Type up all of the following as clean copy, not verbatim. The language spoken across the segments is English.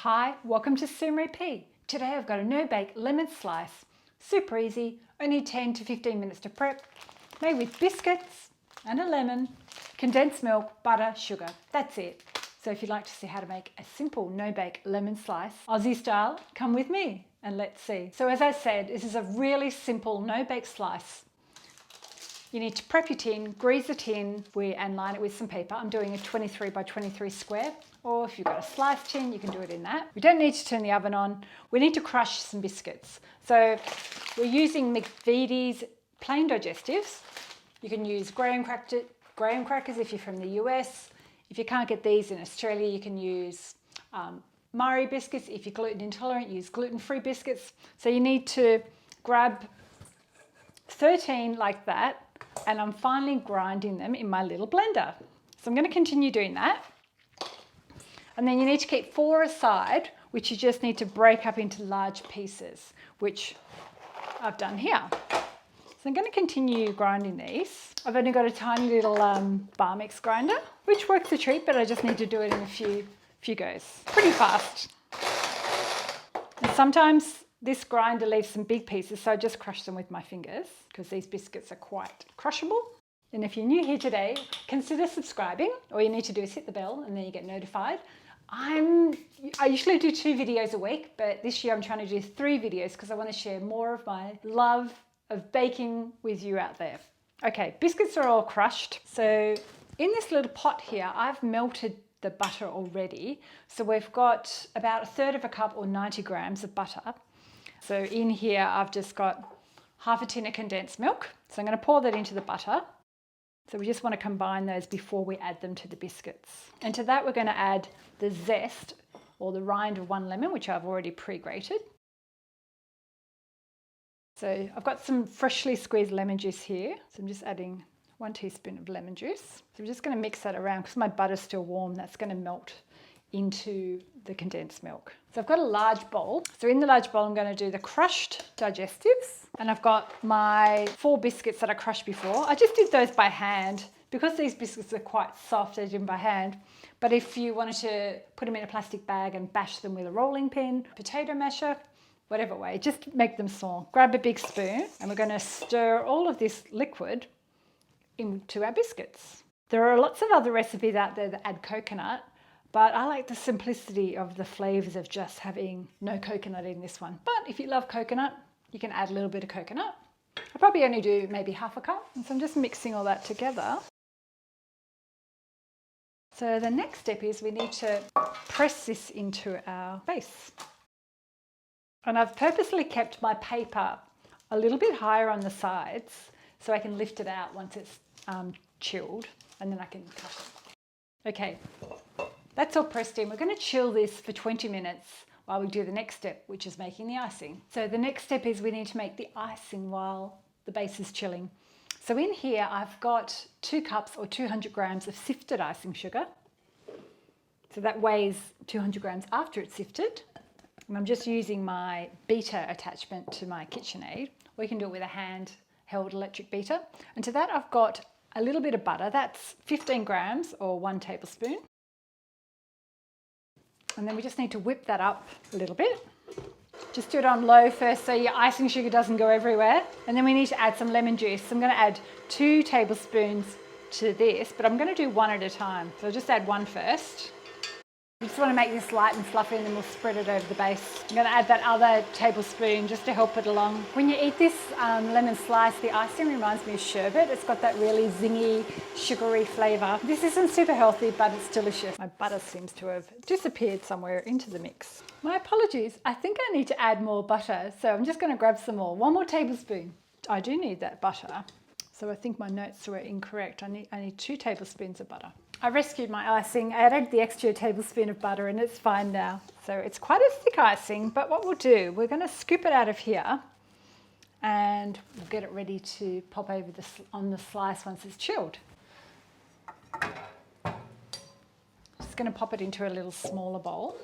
Hi, welcome to Sumery P. Today I've got a no-bake lemon slice. Super easy, only 10 to 15 minutes to prep. Made with biscuits and a lemon, condensed milk, butter, sugar. That's it. So if you'd like to see how to make a simple no-bake lemon slice, Aussie style, come with me and let's see. So as I said, this is a really simple no-bake slice. You need to prep your tin, grease the tin and line it with some paper. I'm doing a 23 by 23 square, or if you've got a sliced tin, you can do it in that. We don't need to turn the oven on. We need to crush some biscuits. So we're using McVities plain digestives. You can use graham crackers if you're from the US. If you can't get these in Australia, you can use Murray biscuits. If you're gluten intolerant, use gluten-free biscuits. So you need to grab 13 like that, and I'm finally grinding them in my little blender. So I'm going to continue doing that. And then you need to keep 4 aside, which you just need to break up into large pieces, which I've done here. So I'm going to continue grinding these. I've only got a tiny little bar mix grinder, which works a treat, but I just need to do it in a few goes. Pretty fast. And sometimes this grinder leaves some big pieces, so I just crush them with my fingers because these biscuits are quite crushable. And if you're new here today, consider subscribing. All you need to do is hit the bell and then you get notified. I usually do 2 videos a week, but this year I'm trying to do 3 videos because I want to share more of my love of baking with you out there. Okay, biscuits are all crushed. So in this little pot here, I've melted the butter already. So we've got about 1/3 cup or 90 grams of butter. So in here, I've just got half a tin of condensed milk. So I'm going to pour that into the butter. So we just want to combine those before we add them to the biscuits. And to that, we're going to add the zest or the rind of 1 lemon, which I've already pre-grated. So I've got some freshly squeezed lemon juice here. So I'm just adding 1 teaspoon of lemon juice. So I'm just going to mix that around because my butter's still warm. That's going to melt into the condensed milk. So I've got a large bowl. So in the large bowl, I'm going to do the crushed digestives. And I've got my 4 biscuits that I crushed before. I just did those by hand. Because these biscuits are quite soft, I did them by hand. But if you wanted to put them in a plastic bag and bash them with a rolling pin, potato masher, whatever way, just make them small. Grab a big spoon and we're going to stir all of this liquid into our biscuits. There are lots of other recipes out there that add coconut, but I like the simplicity of the flavors of just having no coconut in this one. But if you love coconut, you can add a little bit of coconut. I'll probably only do maybe half a cup. And so I'm just mixing all that together. So the next step is we need to press this into our base. And I've purposely kept my paper a little bit higher on the sides so I can lift it out once it's chilled, and then I can cut it. Okay, that's all pressed in. We're going to chill this for 20 minutes while we do the next step, which is making the icing. So the next step is we need to make the icing while the base is chilling. So in here, I've got 2 cups or 200 grams of sifted icing sugar. So that weighs 200 grams after it's sifted. And I'm just using my beater attachment to my KitchenAid. Or you can do it with a handheld electric beater. And to that, I've got a little bit of butter. That's 15 grams or 1 tablespoon. And then we just need to whip that up a little bit. Just do it on low first so your icing sugar doesn't go everywhere. And then we need to add some lemon juice. So I'm going to add 2 tablespoons to this, but I'm going to do 1 at a time. So I'll just add 1 first. We just want to make this light and fluffy and then we'll spread it over the base. I'm going to add that other tablespoon just to help it along. When you eat this lemon slice, the icing reminds me of sherbet. It's got that really zingy, sugary flavour. This isn't super healthy, but it's delicious. My butter seems to have disappeared somewhere into the mix. My apologies. I think I need to add more butter, so I'm just going to grab some more. 1 more tablespoon. I do need that butter. So I think my notes were incorrect. I need 2 tablespoons of butter. I rescued my icing. I added the extra tablespoon of butter and it's fine now. So it's quite a thick icing, but what we'll do, we're going to scoop it out of here and we'll get it ready to pop over on the slice once it's chilled. Just going to pop it into a little smaller bowl.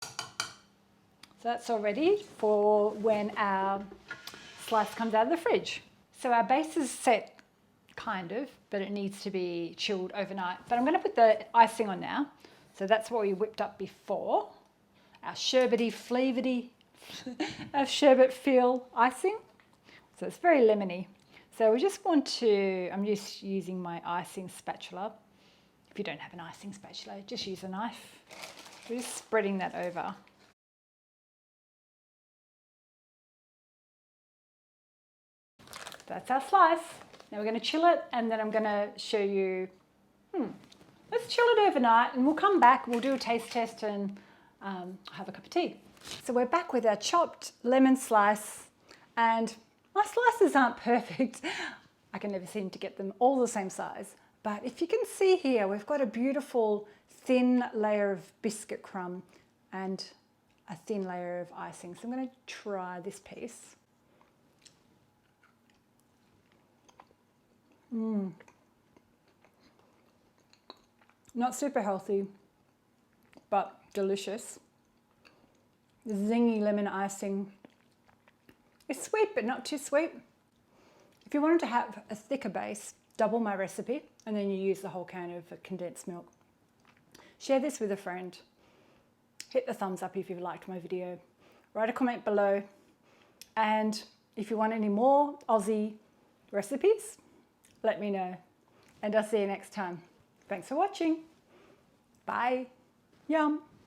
So that's all ready for when our slice comes out of the fridge. So our base is set kind of, but it needs to be chilled overnight. But I'm going to put the icing on now. So that's what we whipped up before. Our sherbety, flavorty, our sherbet feel icing. So it's very lemony. So we just want to, I'm just using my icing spatula. If you don't have an icing spatula, just use a knife. We're just spreading that over. That's our slice. Now we're going to chill it, and then I'm going to show you, let's chill it overnight, and we'll come back, we'll do a taste test and have a cup of tea. So we're back with our chopped lemon slice, and my slices aren't perfect. I can never seem to get them all the same size. But if you can see here, we've got a beautiful thin layer of biscuit crumb and a thin layer of icing. So I'm going to try this piece. Not super healthy, but delicious. The zingy lemon icing. It's sweet, but not too sweet. If you wanted to have a thicker base, double my recipe, and then you use the whole can of condensed milk. Share this with a friend. Hit the thumbs up if you've liked my video. Write a comment below. And if you want any more Aussie recipes, let me know. And I'll see you next time. Thanks for watching. Bye. Yum.